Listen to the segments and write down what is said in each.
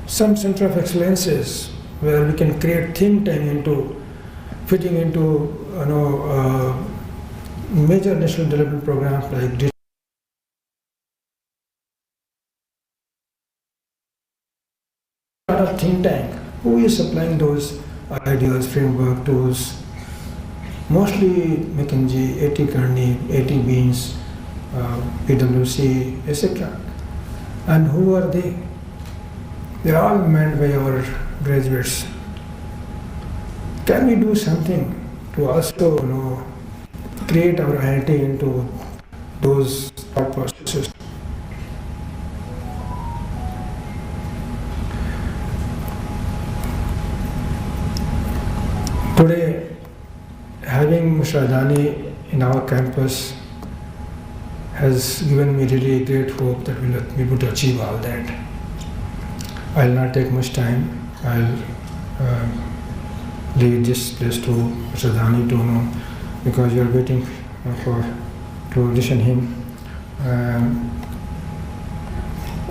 some center of excellences where we can create think tank into fitting into major national development programs like think tank. Who is supplying those ideas, framework, tools? Mostly McKinsey, AT Kearney, AT Beans, PwC, etc. And who are they? They are all manned by our graduates. Can we do something to also create our IIT into those thought processes? Today, having Mr. Adani in our campus has given me really great hope that we'll be able to achieve all that. I'll not take much time. I'll leave this place to Mr. Adani to know, because you're waiting to listen him.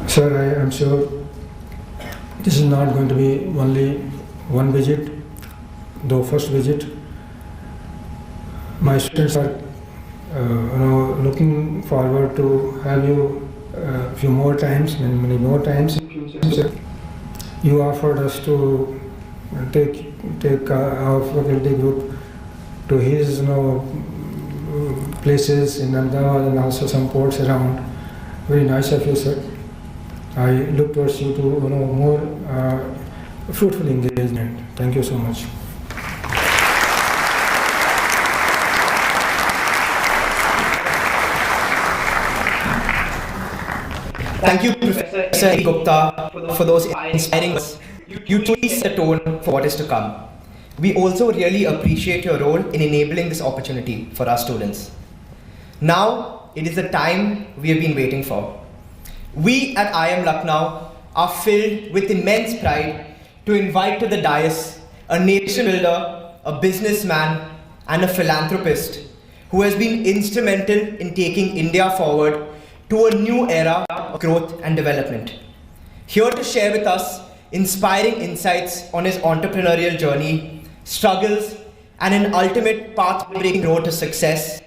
Sir, I am sure this is not going to be only one visit. Though first visit, my students are looking forward to have you a few more times, many more times. You offered us to take our faculty group to his places in Ahmedabad and also some ports around. Very nice of you, sir. I look towards you to more fruitful engagement. Thank you so much. Thank you, Professor Gupta, for those inspiring words. You truly set the tone for what is to come. We also really appreciate your role in enabling this opportunity for our students. Now, it is the time we have been waiting for. We at IIM Lucknow are filled with immense pride to invite to the dais a nation builder, a businessman, and a philanthropist who has been instrumental in taking India forward to a new era of growth and development. Here to share with us inspiring insights on his entrepreneurial journey, struggles, and an ultimate path-breaking road to success.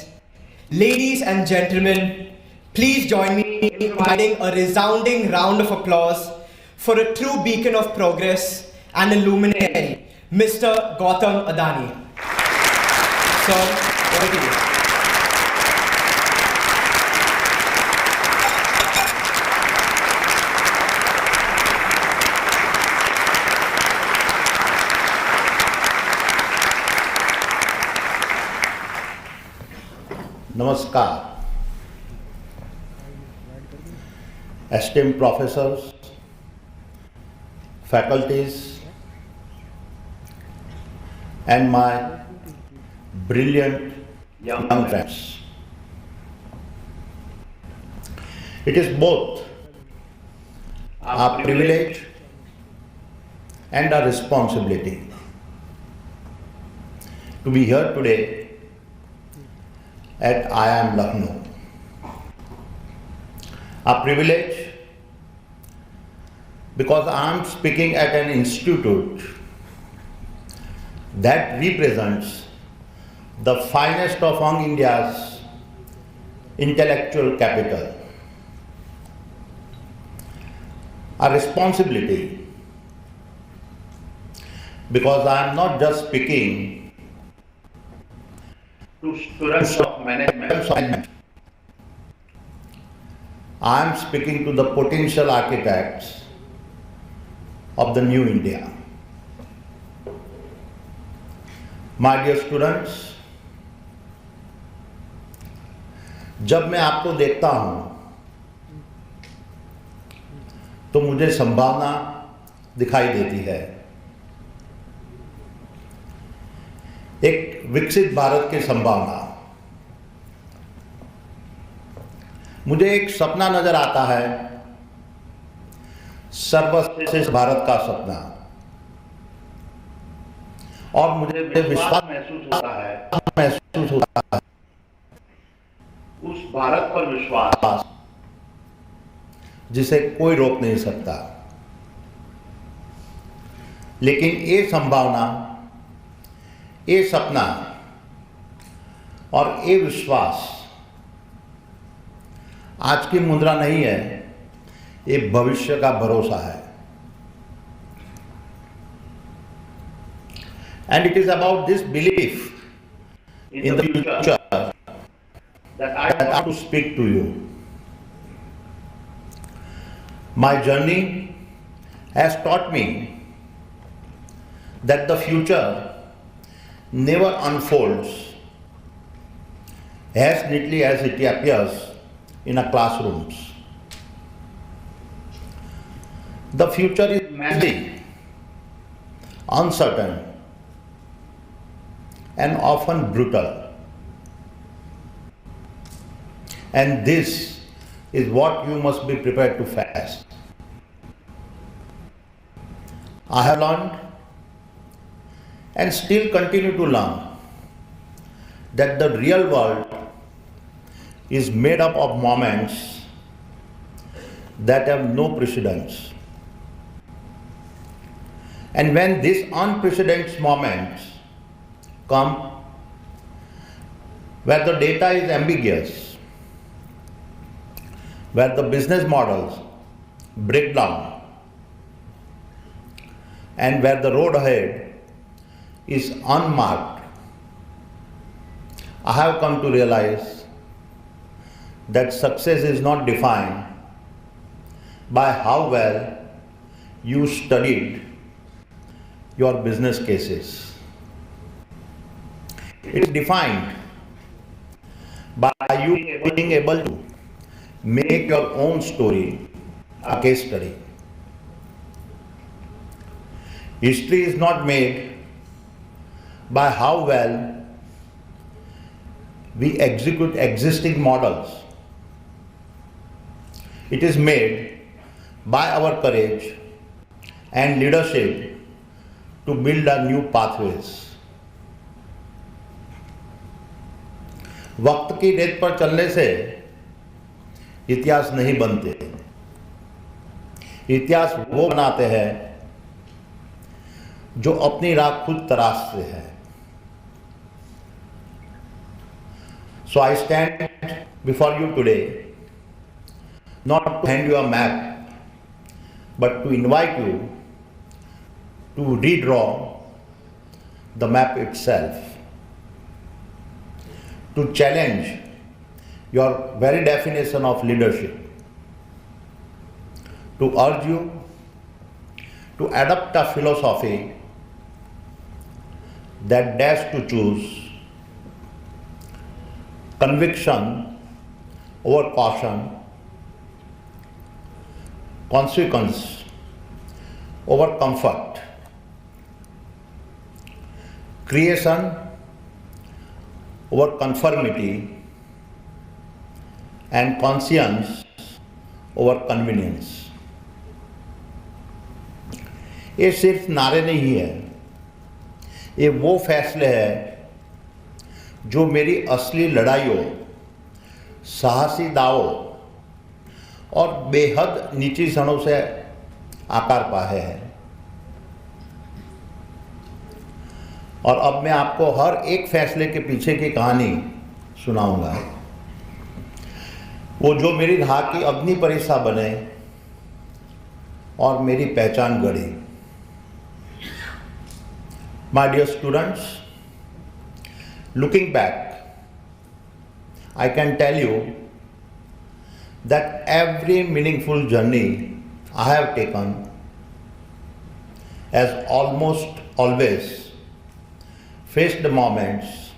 Ladies and gentlemen, please join me in providing a resounding round of applause for a true beacon of progress and a luminary, Mr. Gautam Adani. Sir, over to you. Namaskar. Esteemed professors, faculties, and my brilliant young friends. It is both a privilege and a responsibility to be here today at IIM Lucknow. A privilege because I am speaking at an institute that represents the finest of among India's intellectual capital. A responsibility because I am not just speaking to students of management. I am speaking to the potential architects of the new India. My dear students, जब मैं आपको देखता हूं तो मुझे संभावना दिखाई देती है। एक विकसित भारत की संभावना। मुझे एक सपना नजर आता है, सर्वश्रेष्ठ भारत का सपना, और मुझे विश्वास महसूस होता है उस भारत पर विश्वास जिसे कोई रोक नहीं सकता। लेकिन ये संभावना, ये सपना और ये विश्वास आज की मुद्रा नहीं है, ये भविष्य का भरोसा है. And it is about this belief in the future that I want to speak to you. My journey has taught me that the future never unfolds as neatly as it appears in a classroom. The future is messy, uncertain, and often brutal. And this is what you must be prepared to face. I have learned and still continue to learn that the real world is made up of moments that have no precedents. And when these unprecedented moments come, where the data is ambiguous, where the business models break down, and where the road ahead is unmarked, I have come to realize that success is not defined by how well you studied your business cases. It is defined by you being able to make your own story a case study. History is not made by how well we execute existing models. It is made by our courage and leadership to build a new pathways. वक्त की रेत पर चलने से इतिहास नहीं बनते. इतिहास वो बनाते हैं जो अपनी राह खुद तराशते हैं. So I stand before you today not to hand you a map, but to invite you to redraw the map itself, to challenge your very definition of leadership, to urge you to adopt a philosophy that dares to choose conviction over caution, consequence over comfort, creation over conformity, and conscience over convenience. ये सिर्फ नारे नहीं है, ये वो फैसले हैं जो मेरी असली लड़ाइयों, साहसी दावों और बेहद नीची क्षणों से आकार पाए हैं. और अब मैं आपको हर एक फैसले के पीछे की कहानी सुनाऊंगा, वो जो मेरी राह की अग्नि परीक्षा बने और मेरी पहचान गढ़ी. My dear students, looking back, I can tell you that every meaningful journey I have taken has almost always faced moments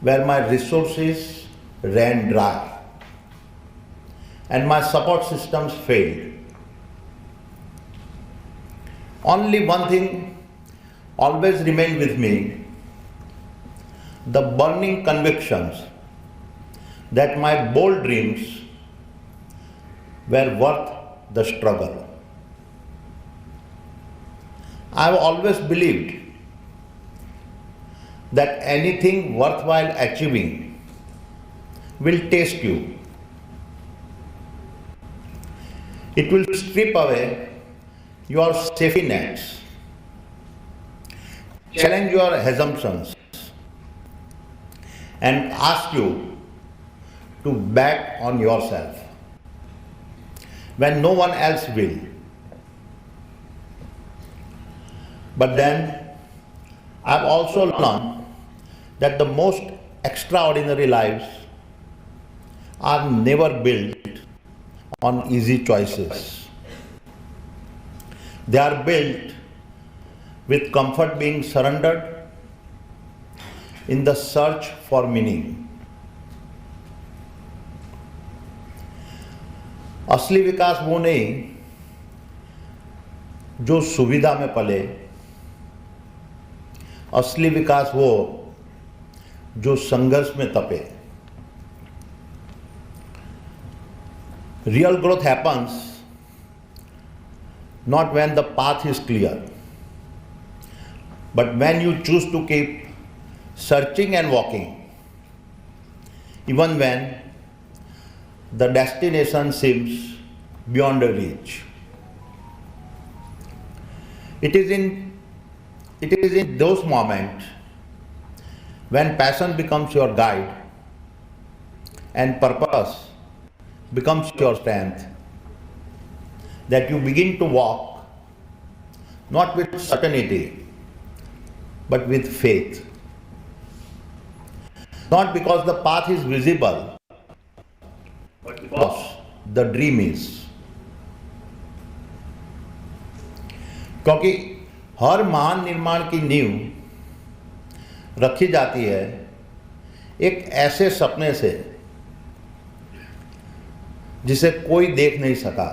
where my resources ran dry and my support systems failed. Only one thing always remained with me: the burning convictions that my bold dreams were worth the struggle. I have always believed that anything worthwhile achieving will test you. It will strip away your safety nets challenge your assumptions, and ask you to bet on yourself when no one else will. But then I've also learned that the most extraordinary lives are never built on easy choices. They are built with comfort being surrendered in the search for meaning. असली विकास वो नहीं जो सुविधा में पले, असली विकास वो जो संघर्ष में तपे. Real growth happens not when the path is clear, but when you choose to keep searching and walking, even when the destination seems beyond your reach. It is in those moments when passion becomes your guide and purpose becomes your strength that you begin to walk not with certainty but with faith. Not because the path is visible, but because the dream is. क्योंकि हर महान निर्माण की नींव रखी जाती है एक ऐसे सपने से जिसे कोई देख नहीं सका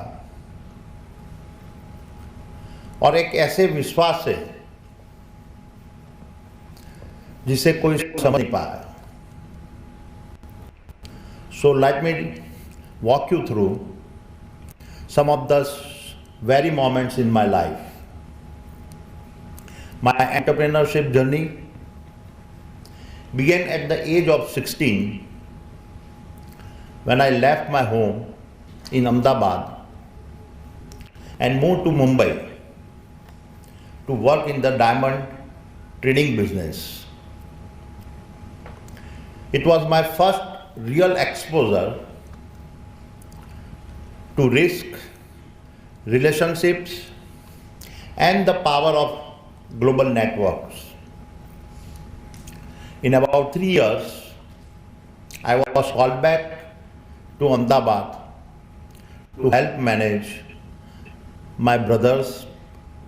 और एक ऐसे विश्वास से जिसे कोई समझ नहीं पाया. So let me walk you through some of the very moments in my life. My entrepreneurship journey began at the age of 16 when I left my home in Ahmedabad and moved to Mumbai to work in the diamond trading business. It was my first real exposure to risk, relationships, and the power of global networks. In about 3 years, I was called back to Ahmedabad to help manage my brother's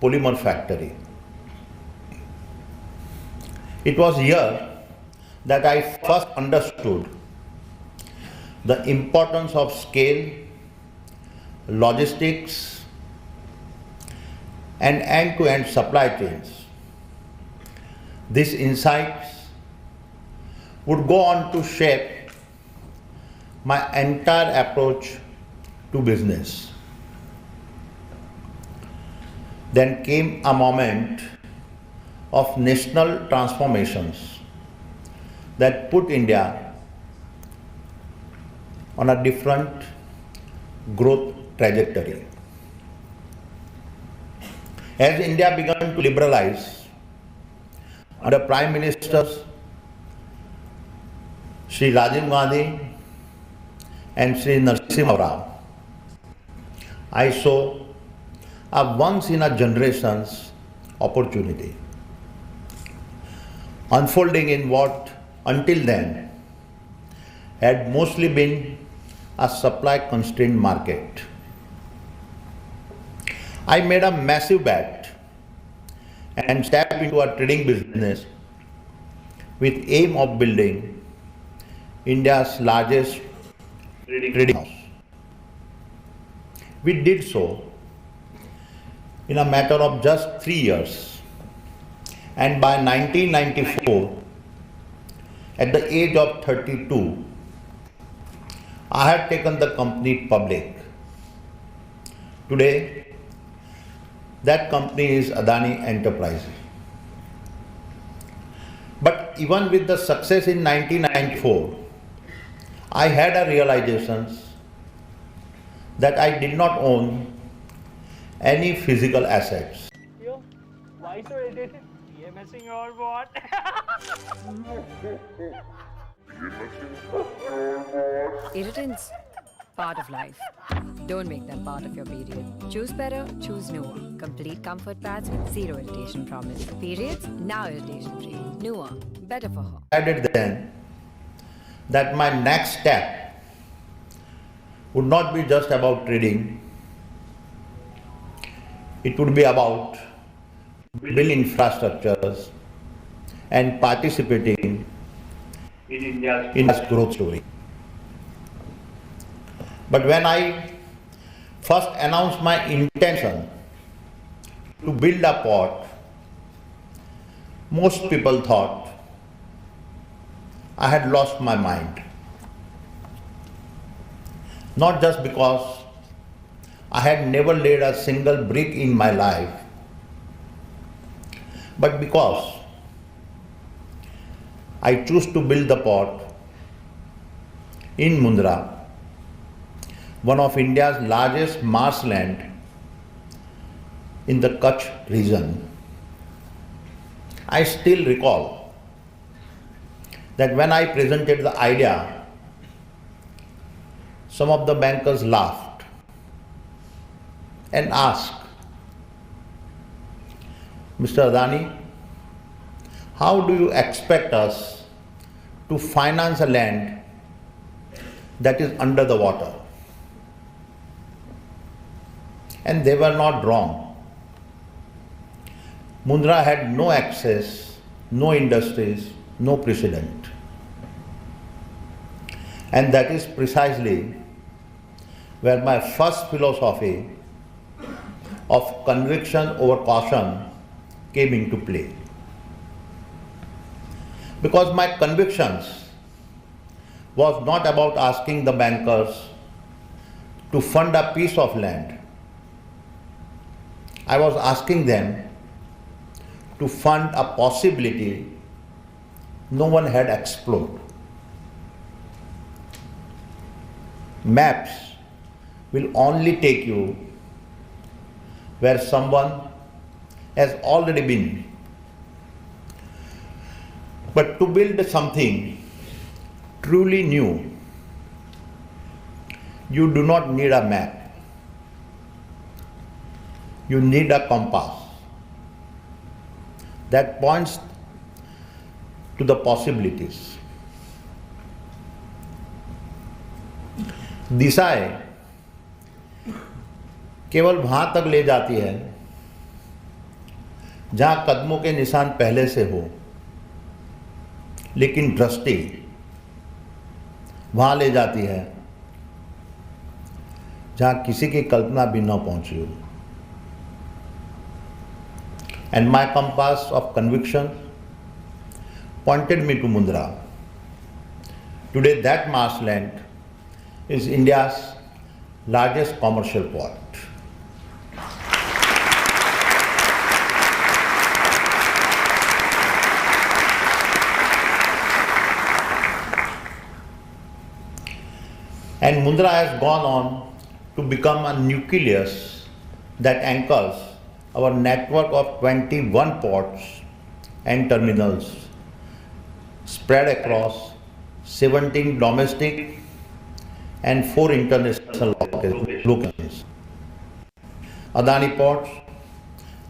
polymer factory. It was here that I first understood the importance of scale, logistics, and end-to-end supply chains. These insights would go on to shape my entire approach to business. Then came a moment of national transformations that put India on a different growth trajectory. As India began to liberalize under Prime Ministers Shri Rajiv Gandhi and Shri Narasimha Rao, I saw a once-in-a-generation's opportunity unfolding in what until then had mostly been a supply-constrained market. I made a massive bet and stepped into a trading business with aim of building India's largest trading house. We did so in a matter of just 3 years, and by 1994, at the age of 32, I had taken the company public. Today, that company is Adani Enterprises. But even with the success in 1994, I had a realization that I did not own any physical assets. Why so irritated? ये messing or what? Irritants, part of life. Don't make them part of your period. Choose better, choose Nua. Complete comfort pads with zero irritation promise. Periods, now irritation free. Nua, better for her. Decided then that my next step would not be just about trading, it would be about building infrastructures and participating in India's growth story. But when I first announced my intention to build a port, most people thought I had lost my mind. Not just because I had never laid a single brick in my life, but because I chose to build the port in Mundra, one of India's largest marshland in the Kutch region. I still recall that when I presented the idea, some of the bankers laughed and asked, Mr. Adani, how do you expect us to finance a land that is under the water? And they were not wrong. Mundra had no access, no industries, no precedent. And that is precisely where my first philosophy of conviction over caution came into play. Because my convictions was not about asking the bankers to fund a piece of land. I was asking them to fund a possibility no one had explored. Maps will only take you where someone has already been. But to build something truly new, you do not need a map. You need a compass that points to the possibilities. दिशाएं केवल वहां तक ले जाती है जहां कदमों के निशान पहले से हो, लेकिन दृष्टि वहां ले जाती है जहां किसी की कल्पना भी न पहुंची हो. And my compass of conviction pointed me to Mundra. Today that marshland is India's largest commercial port. And Mundra has gone on to become a nucleus that anchors our network of 21 ports and terminals spread across 17 domestic and 4 international locations. Adani Ports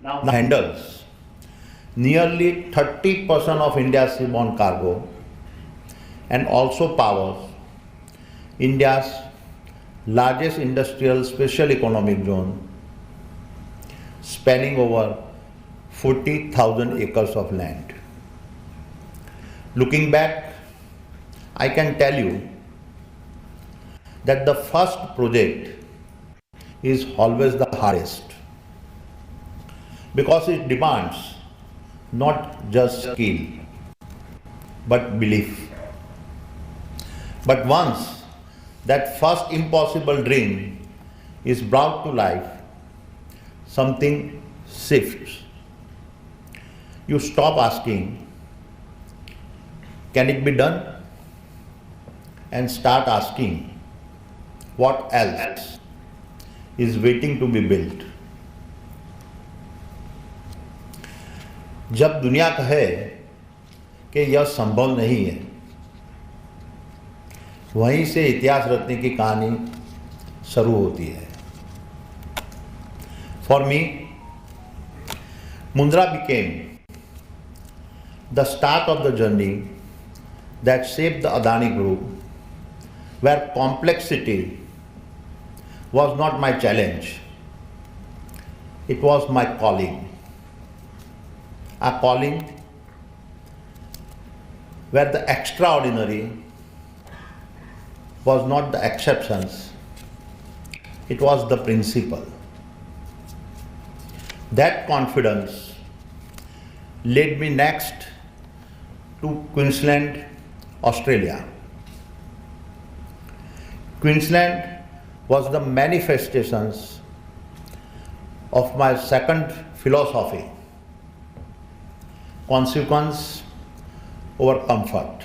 now handles nearly 30% of India's seaborne cargo and also powers India's largest industrial special economic zone, spanning over 40,000 acres of land. Looking back, I can tell you that the first project is always the hardest because it demands not just skill but belief. But once that first impossible dream is brought to life, something shifts. You stop asking, can it be done? And start asking, what else is waiting to be built? जब दुनिया कहे कि यह संभव नहीं है, वहीं से इतिहास रचने की कहानी शुरू होती है। For me, Mundra became the start of the journey that shaped the Adani Group, where complexity was not my challenge, it was my calling. A calling where the extraordinary was not the exceptions, it was the principle. That confidence led me next to Queensland, Australia. Queensland was the manifestations of my second philosophy, consequence over comfort.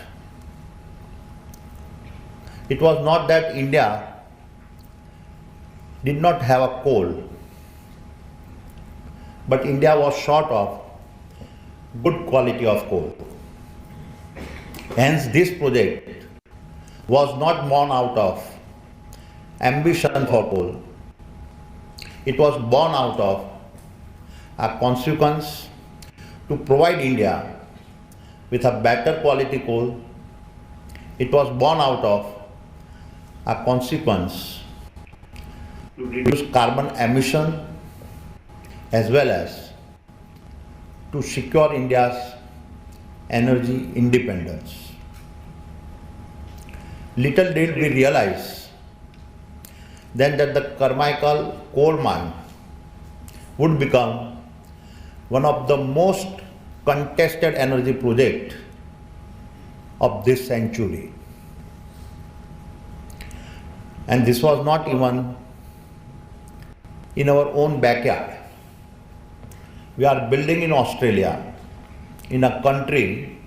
It was not that India did not have a coal, but India was short of good quality of coal. Hence, this project was not born out of ambition for coal. It was born out of a consequence to provide India with a better quality coal. It was born out of a consequence to reduce carbon emission as well as to secure India's energy independence. Little did we realize then that the Carmichael coal mine would become one of the most contested energy projects of this century. And this was not even in our own backyard. We are building in Australia, in a country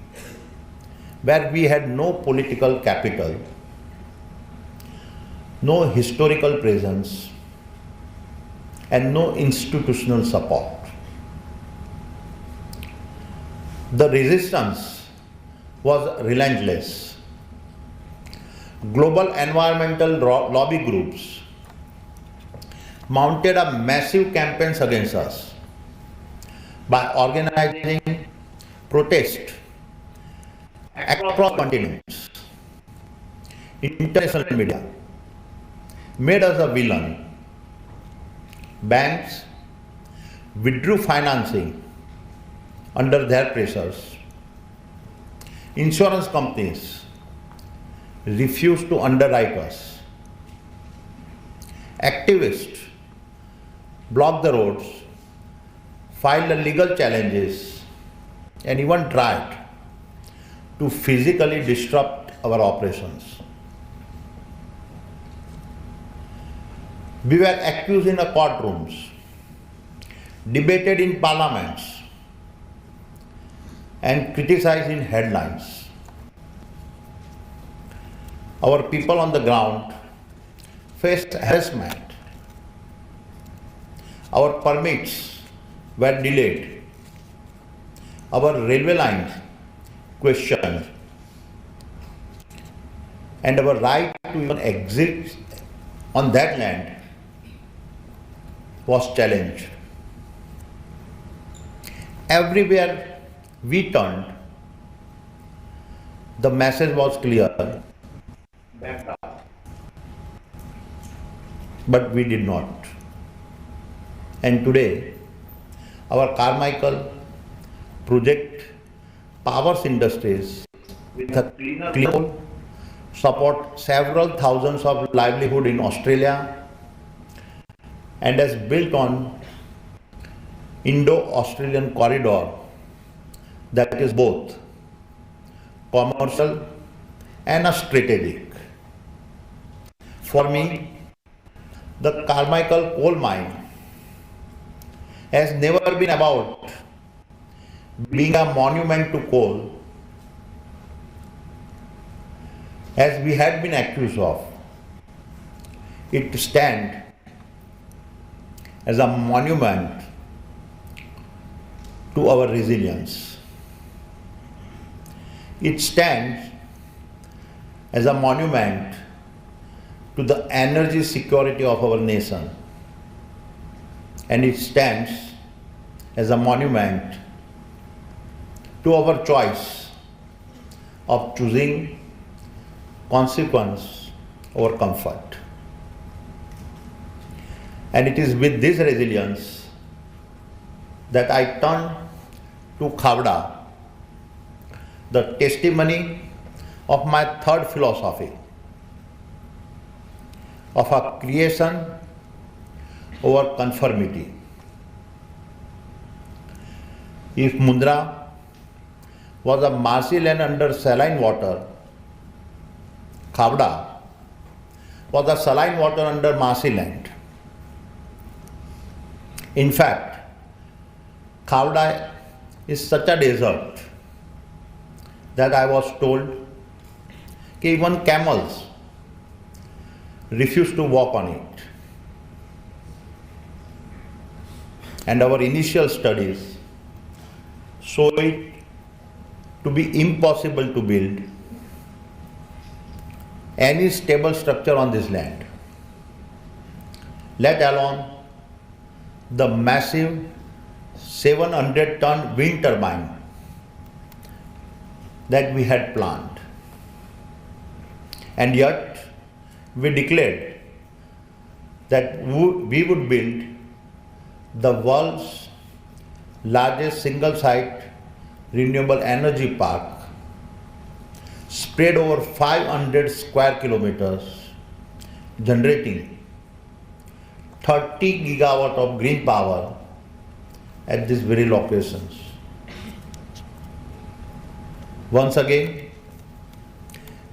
where we had no political capital, no historical presence, and no institutional support. The resistance was relentless. Global environmental lobby groups mounted a massive campaigns against us by organizing protests across continents. International media made us a villain. Banks withdrew financing under their pressures. Insurance companies refused to underwrite us. Activists blocked the roads, filed legal challenges, and even tried to physically disrupt our operations. We were accused in the courtrooms, debated in parliaments, and criticized in headlines. Our people on the ground faced harassment. Our permits were delayed. Our railway lines questioned. And our right to even exist on that land was challenged. Everywhere we turned, the message was clear. Back up. But we did not. And today, our Carmichael project powers industries with a cleaner coal, support several thousands of livelihood in Australia, and has built on Indo-Australian corridor that is both commercial and a strategic. For me, the Carmichael coal mine has never been about being a monument to coal, as we had been accused of. It stands as a monument to our resilience. It stands as a monument to the energy security of our nation, and it stands as a monument to our choice of choosing consequence over comfort. And it is with this resilience that I turn to Khavda, the testimony of my third philosophy of a creation over conformity. If Mundra was a marshy land under saline water, Khavda was a saline water under marshy land. In fact, Khavda is such a desert that I was told that even camels refuse to walk on it. And our initial studies show it to be impossible to build any stable structure on this land, let alone the massive 700-ton wind turbine that we had planned. And yet, we declared that we would build the world's largest single-site renewable energy park spread over 500 square kilometers, generating 30 gigawatt of green power at these very locations. Once again,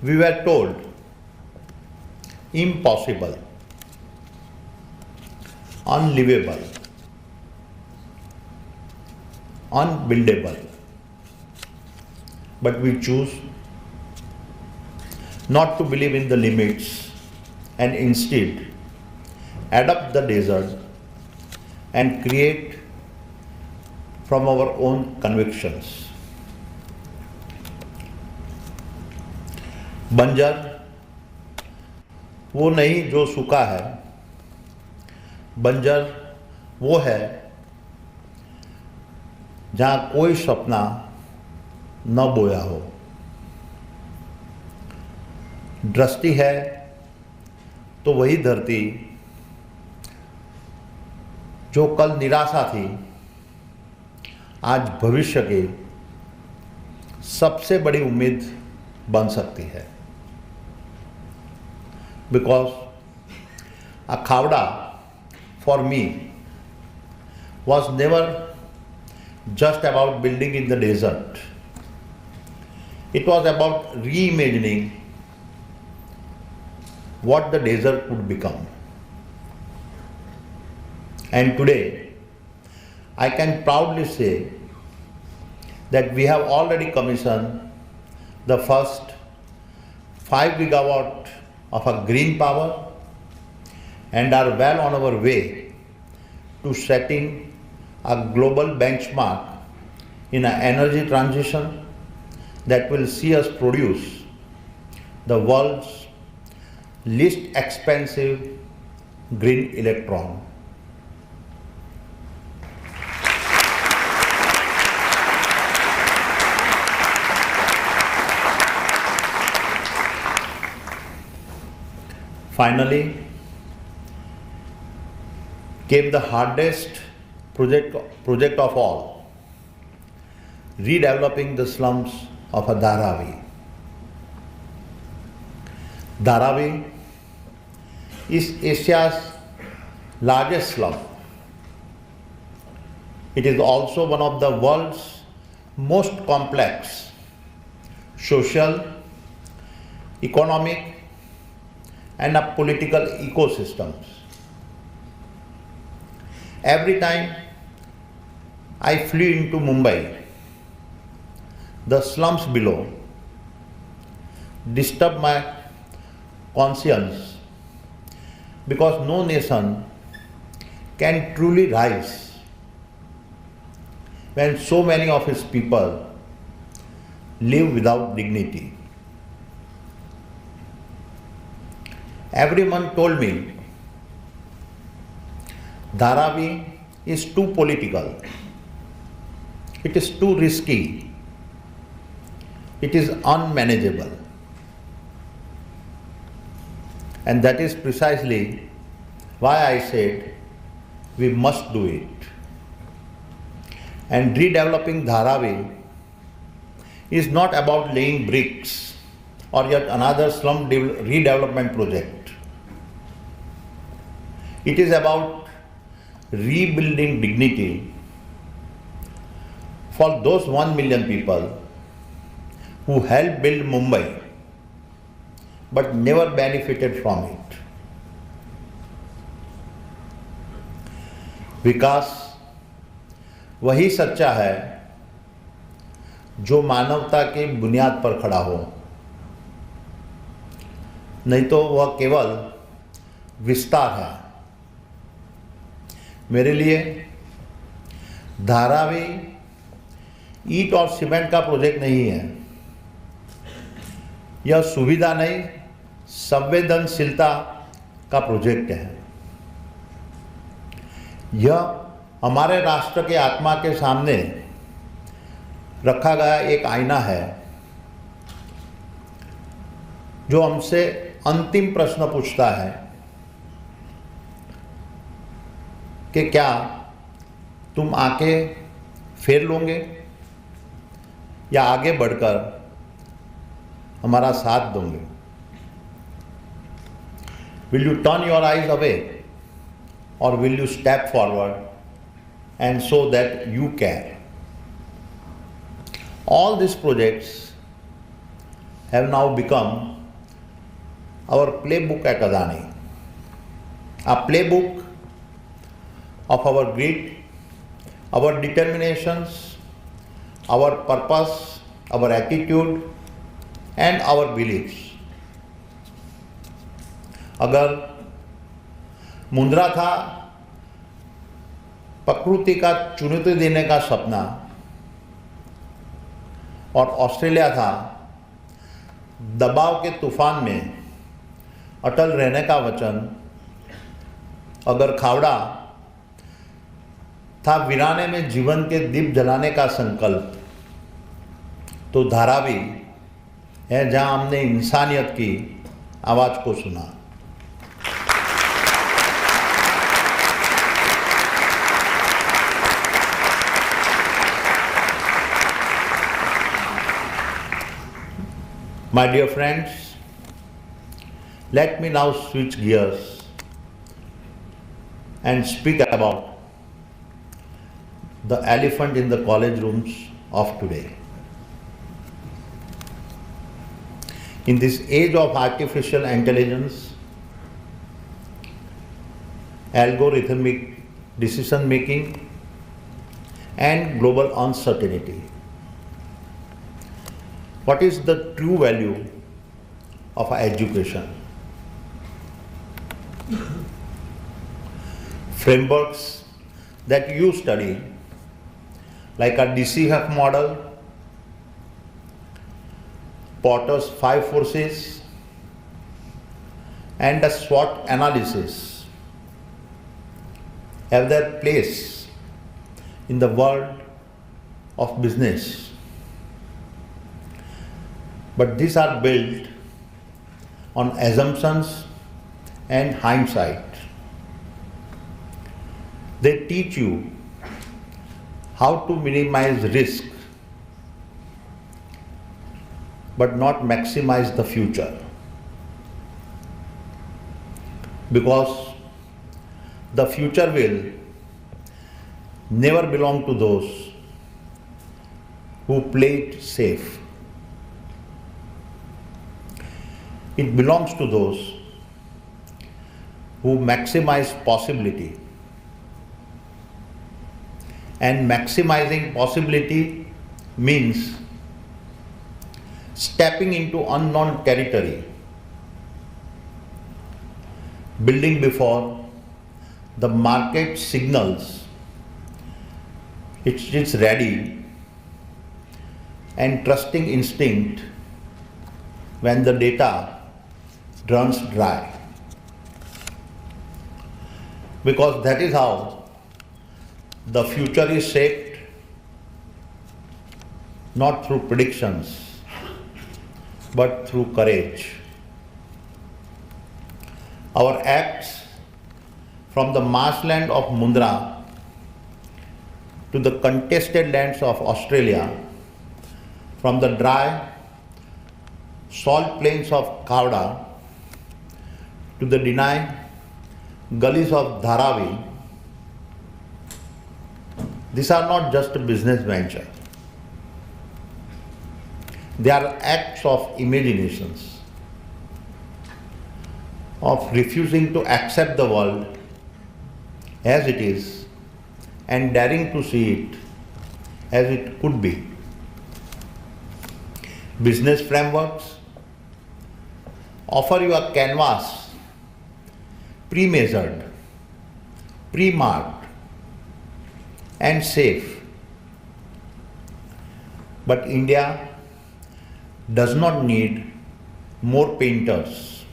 we were told impossible, unlivable, unbuildable. But we choose not to believe in the limits and instead adapt the desert and create from our own convictions. बंजर वो नहीं जो सूखा है, बंजर वो है जहाँ कोई सपना न बोया हो। दृष्टि है तो वही धरती जो कल निराशा थी, आज भविष्य की सबसे बड़ी उम्मीद बन सकती है। Because a Khavda for me was never just about building in the desert. It was about reimagining what the desert could become. And today, I can proudly say that we have already commissioned the first 5 gigawatt of a green power and are well on our way to setting a global benchmark in an energy transition that will see us produce the world's least expensive green electron. Finally, came the hardest project of all, redeveloping the slums of a Dharavi. Dharavi is Asia's largest slum. It is also one of the world's most complex social, economic, and a political ecosystems. Every time I flew into Mumbai, the slums below disturbed my conscience because no nation can truly rise when so many of his people live without dignity. Everyone told me Dharavi is too political, it is too risky, it is unmanageable. And that is precisely why I said we must do it. And redeveloping Dharavi is not about laying bricks or yet another slum redevelopment project. It is about rebuilding dignity for those 1 million people who helped build Mumbai but never benefited from it. विकास वही सच्चा है जो मानवता की बुनियाद पर खड़ा हो, नहीं तो वह केवल विस्तार है। मेरे लिए धारावी ईंट और सीमेंट का प्रोजेक्ट नहीं है, यह सुविधा नहीं संवेदनशीलता का प्रोजेक्ट है। यह हमारे राष्ट्र के आत्मा के सामने रखा गया एक आईना है जो हमसे अंतिम प्रश्न पूछता है कि क्या तुम आंखें फेर लोगे या आगे बढ़कर हमारा साथ दोगे? Will you turn your eyes away or will you step forward and show that you care? All these projects have now become our playbook at Adani, a playbook of our grit, our determinations, our purpose, our attitude and our beliefs. अगर मुंद्रा था प्रकृति का चुनौती देने का सपना और Australia था दबाव के तूफान में अटल रहने का वचन, अगर खावड़ा था वीराने में जीवन के दीप जलाने का संकल्प, तो धारावी है जहां हमने इंसानियत की आवाज को सुना। My dear friends, let me now switch gears and speak about the elephant in the college rooms of today. In this age of artificial intelligence, algorithmic decision making, and global uncertainty, what is the true value of education? Frameworks that you study, like a DCF model, Potter's 5 forces, and a SWOT analysis, have their place in the world of business. But these are built on assumptions and hindsight. They teach you how to minimize risk, but not maximize the future. Because the future will never belong to those who play it safe. It belongs to those who maximize possibility. And maximizing possibility means stepping into unknown territory, building before the market signals It's its ready and trusting instinct when the data runs dry. Because that is how the future is shaped, not through predictions, but through courage. Our acts from the marshland of Mundra to the contested lands of Australia, from the dry salt plains of Khavda to the denied gullies of Dharavi, these are not just a business venture. They are acts of imaginations, of refusing to accept the world as it is and daring to see it as it could be. Business frameworks offer you a canvas pre-measured, pre-marked and safe. But India does not need more painters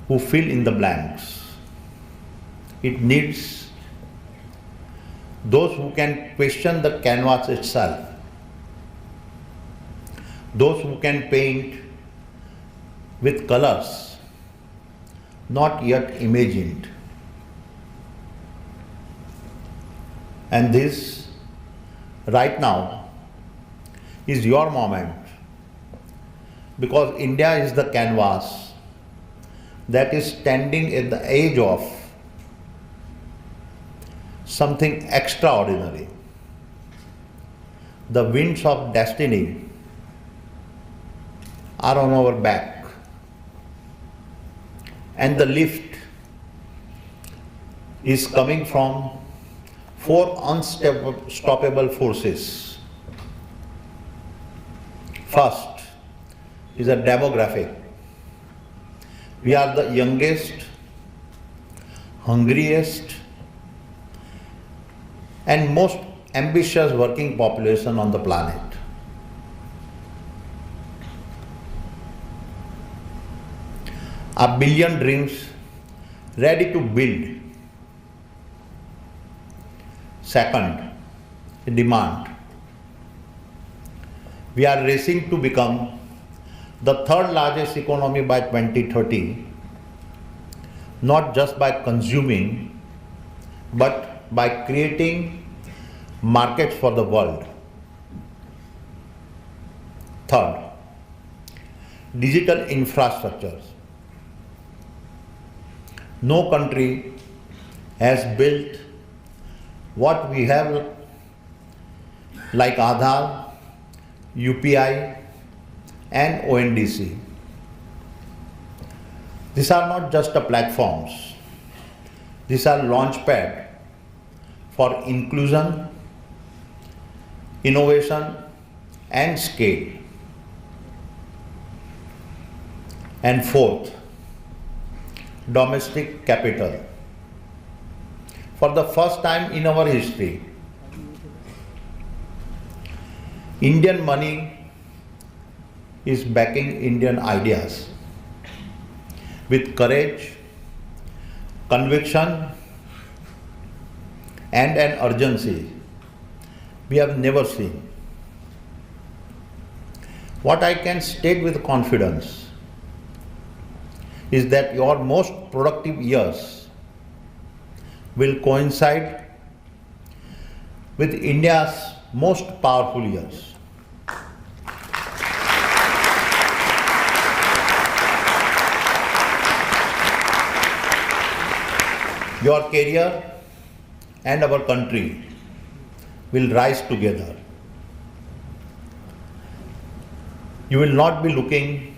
who fill in the blanks. It needs those who can question the canvas itself, those who can paint with colors not yet imagined. And this, right now, is your moment, because India is the canvas that is standing at the edge of something extraordinary. The winds of destiny are on our back, and the lift is coming from four unstoppable forces. First is a demographic. We are the youngest, hungriest, and most ambitious working population on the planet. A billion dreams ready to build. Second, demand. We are racing to become the third largest economy by 2030, not just by consuming, but by creating markets for the world. Third, digital infrastructures. No country has built what we have like Aadhaar, UPI and ONDC. These are not just platforms. These are launchpad for inclusion, innovation and scale. And fourth, domestic capital. For the first time in our history, Indian money is backing Indian ideas with courage, conviction and an urgency we have never seen. What I can state with confidence is that your most productive years will coincide with India's most powerful years. Your career and our country will rise together. You will not be looking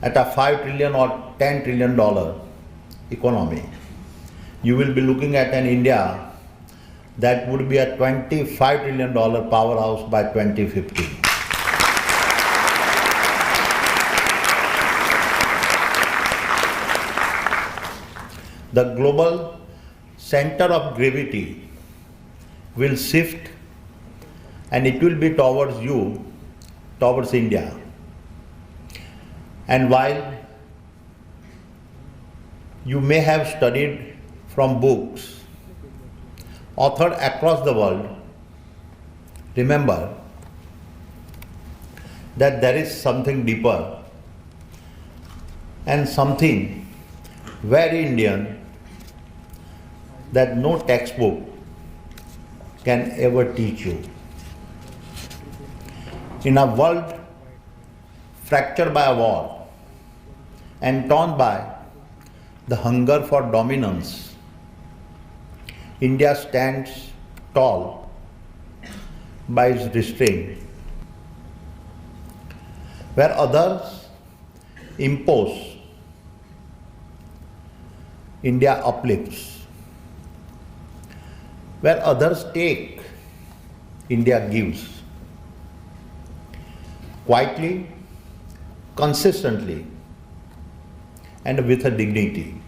at a $5 trillion or $10 trillion economy. You will be looking at an India that would be a $25 trillion powerhouse by 2050. The global center of gravity will shift and it will be towards you, towards India. And while you may have studied from books authored across the world, remember that there is something deeper and something very Indian that no textbook can ever teach you. In a world fractured by a war and torn by the hunger for dominance, India stands tall by its restraint. Where others impose, India uplifts. Where others take, India gives. Quietly, consistently, and with a dignity.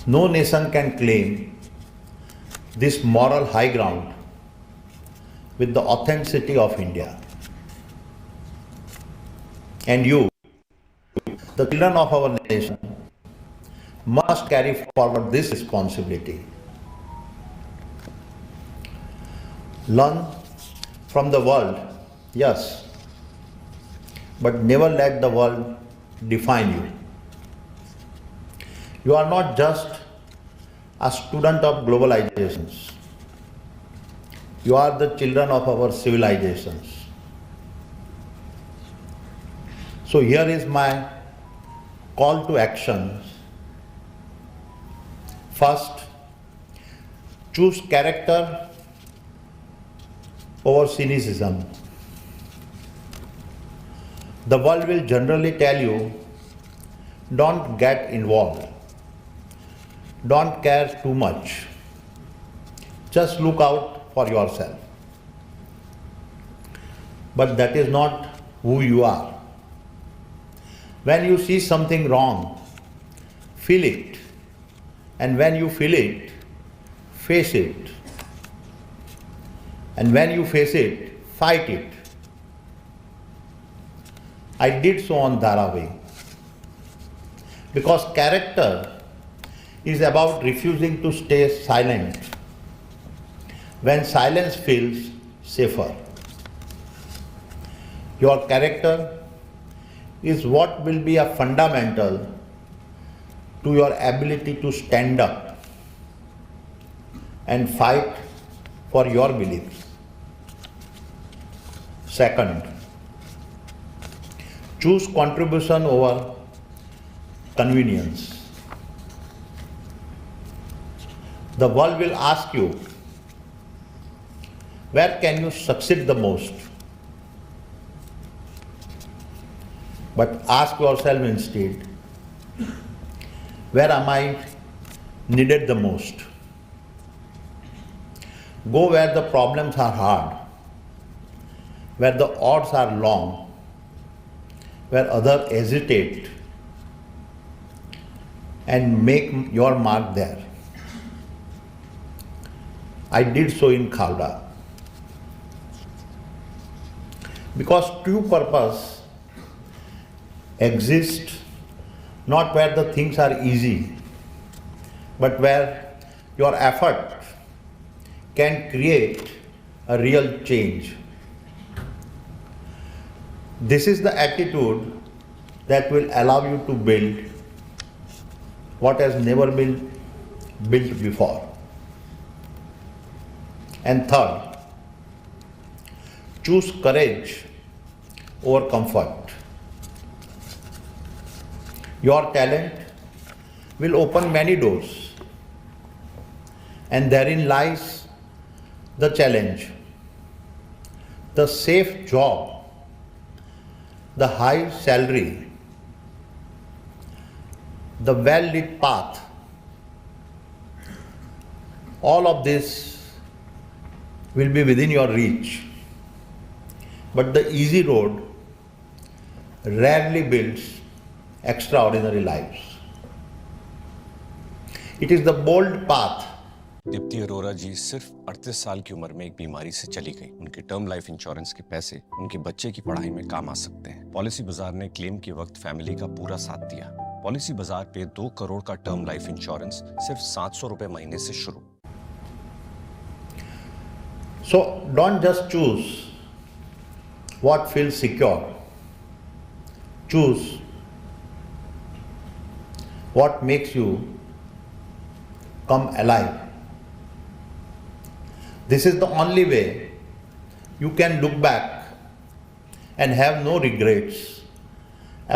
No nation can claim this moral high ground with the authenticity of India. And you, the children of our nation, must carry forward this responsibility. Learn from the world, yes, but never let the world define you. You are not just a student of globalizations. You are the children of our civilizations. So here is my call to action. First, choose character over cynicism. The world will generally tell you, don't get involved. Don't care too much. Just look out for yourself. But that is not who you are. When you see something wrong, feel it. And when you feel it, face it. And when you face it, fight it. I did so on Dharavi. Because character is about refusing to stay silent when silence feels safer. Your character is what will be a fundamental to your ability to stand up and fight for your beliefs. Second, choose contribution over convenience. The world will ask you, where can you succeed the most? But ask yourself instead, where am I needed the most? Go where the problems are hard, where the odds are long, where others hesitate, and make your mark there. I did so in Khavda. Because true purpose exists not where the things are easy, but where your effort can create a real change. This is the attitude that will allow you to build what has never been built before. And third, choose courage over comfort. Your talent will open many doors, and therein lies the challenge. The safe job, the high salary, the well-lit path, all of this will be within your reach. But the easy road rarely builds extraordinary lives. It is the bold path. Deepti Arora जी सिर्फ 38 साल की उम्र में एक बीमारी से चली गई। उनके टर्म लाइफ इंश्योरेंस के पैसे उनके बच्चे की पढ़ाई में काम आ सकते हैं। पॉलिसी बाजार ने क्लेम के वक्त फैमिली का पूरा साथ दिया। पॉलिसी बाजार पे 2 करोड़ का टर्म लाइफ इंश्योरेंस सिर्फ 700 रुपए महीने से शुरू। So don't just choose what feels secure. Choose what makes you come alive. This is the only way you can look back and have no regrets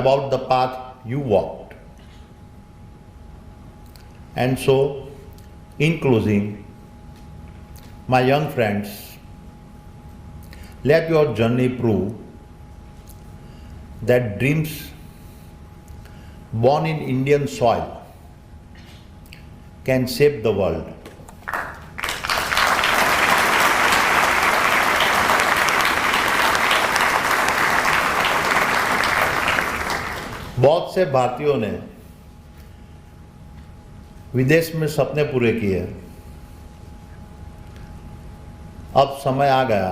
about the path you walked. And so, in closing, my young friends, let your journey prove that dreams born in Indian soil can shape the world. बहुत से भारतीयों ने विदेश में सपने पूरे किए। अब समय आ गया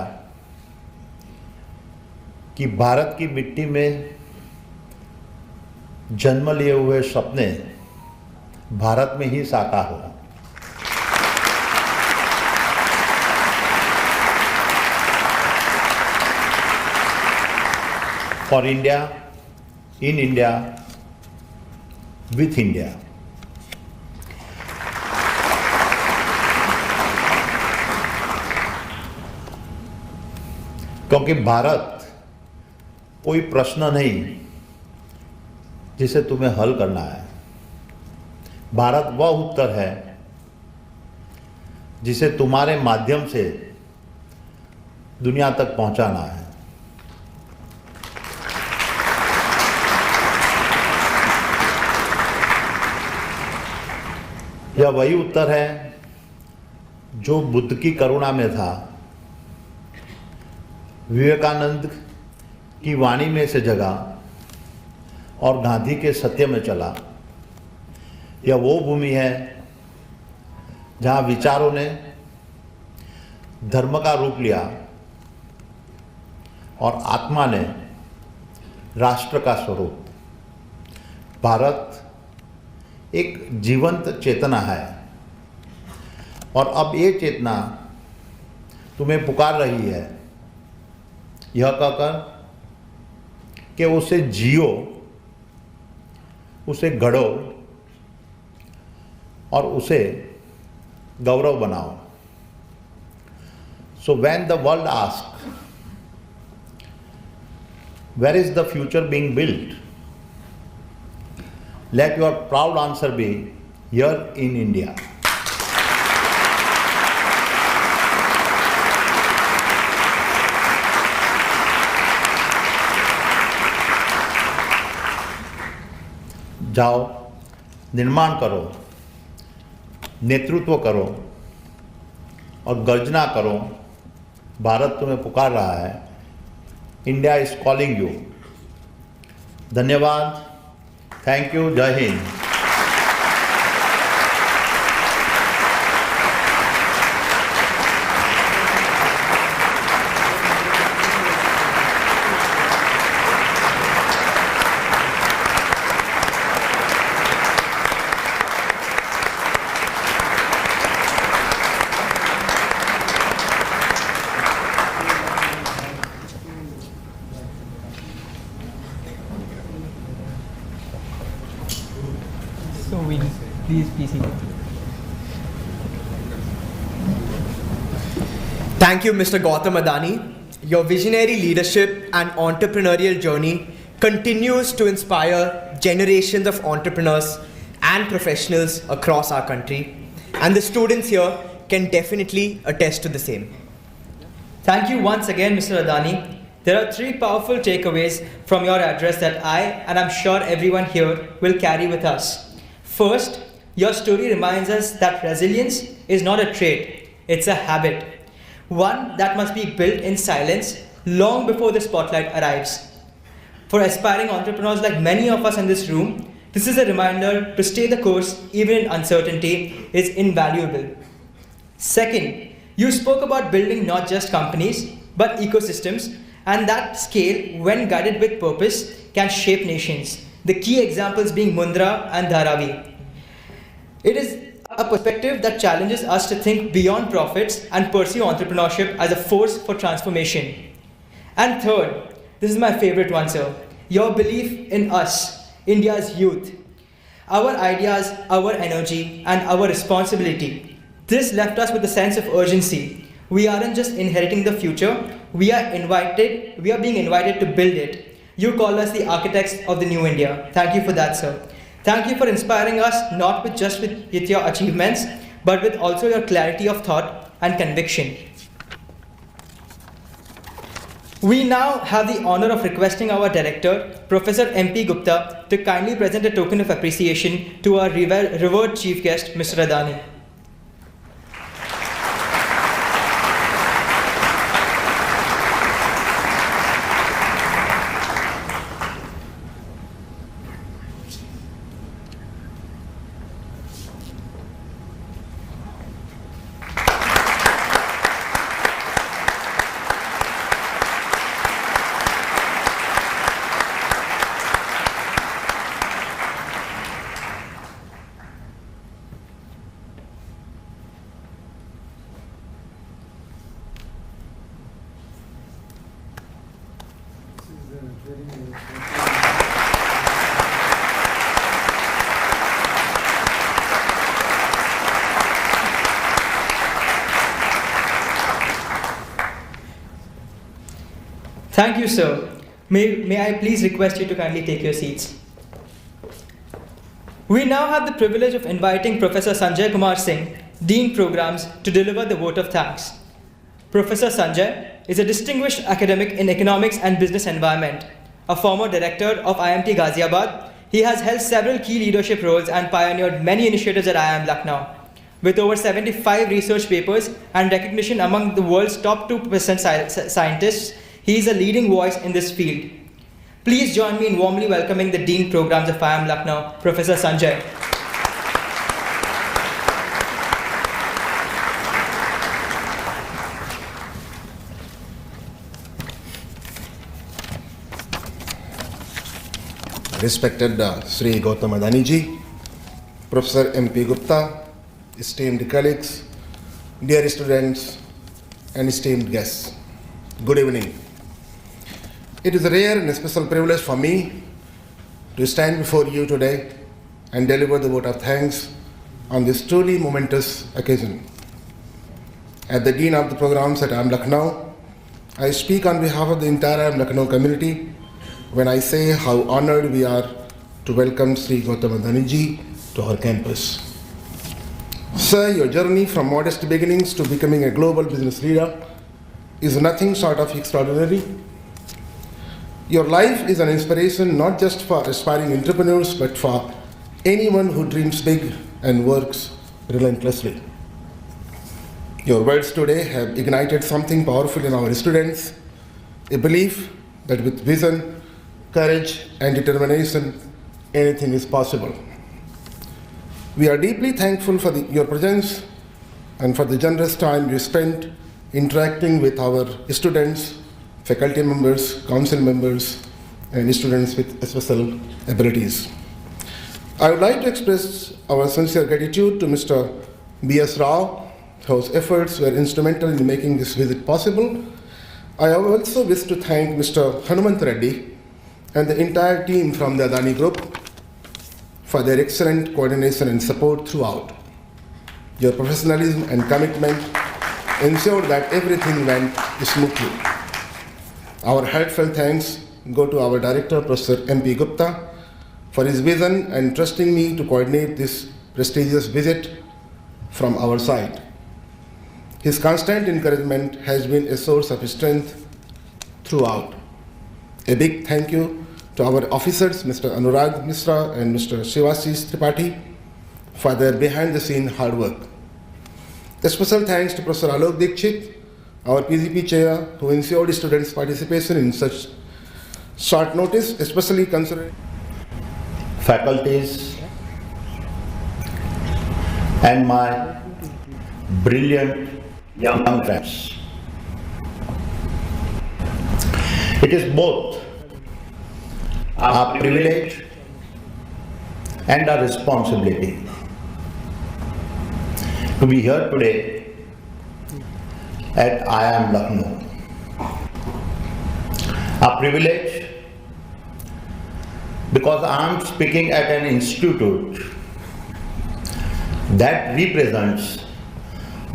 कि भारत की मिट्टी में जन्म लिए हुए सपने भारत में ही साकार हो। For India, in India, with India. क्योंकि भारत कोई प्रश्न नहीं जिसे तुम्हें हल करना है। भारत वह उत्तर है जिसे तुम्हारे माध्यम से दुनिया तक पहुंचाना है। यह वही उत्तर है जो बुद्ध की करुणा में था, विवेकानंद की वाणी में से जगा और गांधी के सत्य में चला। यह वो भूमि है जहाँ विचारों ने धर्म का रूप लिया और आत्मा ने राष्ट्र का स्वरूप। भारत एक जीवंत चेतना है और अब ये चेतना तुम्हें पुकार रही है, यह कहकर कि उसे जियो, उसे गढ़ो और उसे गौरव बनाओ। So when the world asks, where is the future being built? Let your proud answer be, here in India. जाओ, निर्माण करो, नेतृत्व करो और गर्जना करो। भारत तुम्हें पुकार रहा है। India is calling you. धन्यवाद। Thank you. जय Hind. So we'll please be seated. Thank you, Mr. Gautam Adani. Your visionary leadership and entrepreneurial journey continues to inspire generations of entrepreneurs and professionals across our country, and the students here can definitely attest to the same. Thank you once again, Mr. Adani. There are 3 powerful takeaways from your address that I, and I'm sure everyone here, will carry with us. First, your story reminds us that resilience is not a trait, it's a habit. One that must be built in silence long before the spotlight arrives. For aspiring entrepreneurs like many of us in this room, This is a reminder to stay the course even in uncertainty is invaluable. Second, you spoke about building not just companies but ecosystems, and that scale, when guided with purpose, can shape nations. The key examples being Mundra and Dharavi. It is a perspective that challenges us to think beyond profits and pursue entrepreneurship as a force for transformation. And third, this is my favorite one, sir, your belief in us, India's youth, our ideas, our energy, and our responsibility. This left us with a sense of urgency. We aren't just inheriting the future, we are being invited to build it. You call us the architects of the new India. Thank you for that, sir. Thank you for inspiring us, not with your achievements, but with also your clarity of thought and conviction. We now have the honor of requesting our director, Professor M.P. Gupta, to kindly present a token of appreciation to our revered chief guest, Mr. Adani. Thank you, sir. May I please request you to kindly take your seats. We now have the privilege of inviting Professor Sanjay Kumar Singh, Dean Programs, to deliver the vote of thanks. Professor Sanjay is a distinguished academic in economics and business environment, a former director of IIMT Ghaziabad. He has held several key leadership roles and pioneered many initiatives at IIM Lucknow. With over 75 research papers and recognition among the world's top 2% scientists, he is a leading voice in this field. Please join me in warmly welcoming the Dean Programs of IIM Lucknow, Professor Sanjay. Respected Sri Gautam Adani ji, Professor M.P. Gupta, esteemed colleagues, dear students, and esteemed guests, good evening. It is a rare and a special privilege for me to stand before you today and deliver the vote of thanks on this truly momentous occasion. As the Dean of the Programs at IIM Lucknow, I speak on behalf of the entire IIM Lucknow community when I say how honored we are to welcome Sri Gautam Adani ji to our campus. Sir, your journey from modest beginnings to becoming a global business leader is nothing short of extraordinary. Your life is an inspiration not just for aspiring entrepreneurs, but for anyone who dreams big and works relentlessly. Your words today have ignited something powerful in our students, a belief that with vision, courage, and determination, anything is possible. We are deeply thankful for your presence and for the generous time you spent interacting with our students, faculty members, council members, and students with special abilities. I would like to express our sincere gratitude to Mr. B.S. Rao, whose efforts were instrumental in making this visit possible. I also wish to thank Mr. Hanumant Reddy and the entire team from the Adani Group for their excellent coordination and support throughout. Your professionalism and commitment ensured that everything went smoothly. Our heartfelt thanks go to our director, Professor M.P. Gupta, for his vision and trusting me to coordinate this prestigious visit from our side. His constant encouragement has been a source of strength throughout. A big thank you to our officers, Mr. Anurag Misra and Mr. Shivashish Tripathi, for their behind-the-scene hard work. A special thanks to Professor Alok Dikshit, our PGP chair, who ensured students' participation in such short notice, especially considering. faculties, and my brilliant young friends. It is both a privilege and a responsibility to be here today at IIM Lucknow. A privilege because I am speaking at an institute that represents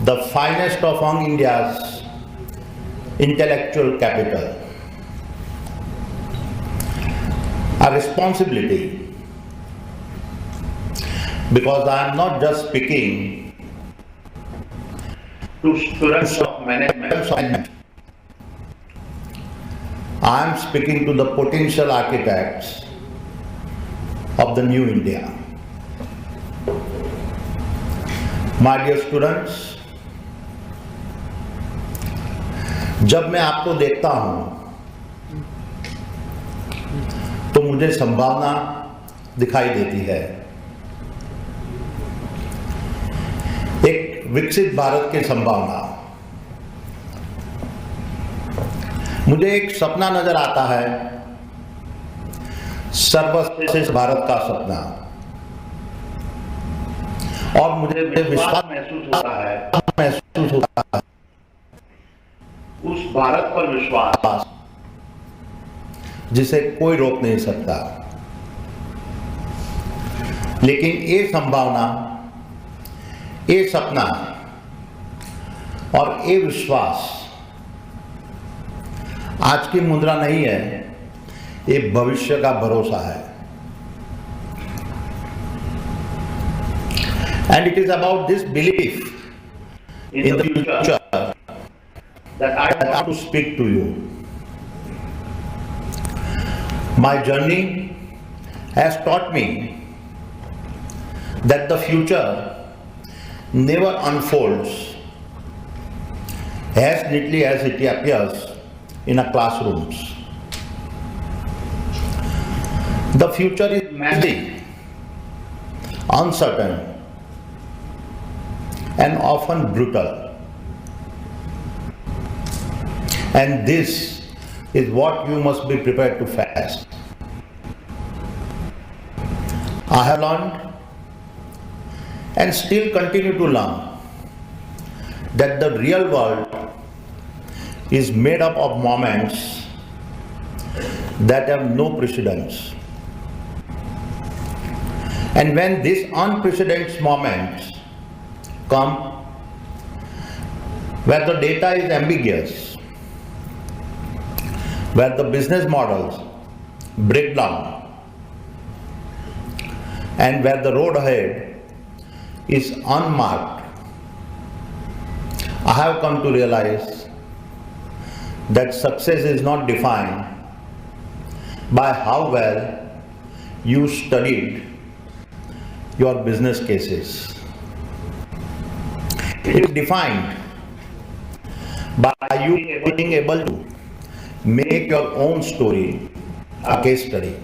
the finest of among India's intellectual capital. A responsibility because I am not just speaking to students of management, I am speaking to the potential architects of the new India. My dear students, जब मैं आपको देखता हूं तो मुझे संभावना दिखाई देती है, एक विकसित भारत की संभावना। मुझे एक सपना नजर आता है, सर्वश्रेष्ठ भारत का सपना, और मुझे विश्वास महसूस होता है उस भारत पर विश्वास जिसे कोई रोक नहीं सकता। लेकिन ये संभावना, ये सपना और ये विश्वास आज की मुद्रा नहीं है, ये भविष्य का भरोसा है। And it is about this belief in the future that I want to speak to you. My journey has taught me that the future never unfolds as neatly as it appears in a classroom. The future is messy, uncertain, and often brutal. And this is what you must be prepared to face. I have learned and still continue to learn that the real world is made up of moments that have no precedents. And when these unprecedented moments come, where the data is ambiguous, where the business models break down, and where the road ahead is unmarked, I have come to realize that success is not defined by how well you studied your business cases. It is defined by you being able to make your own story a case study.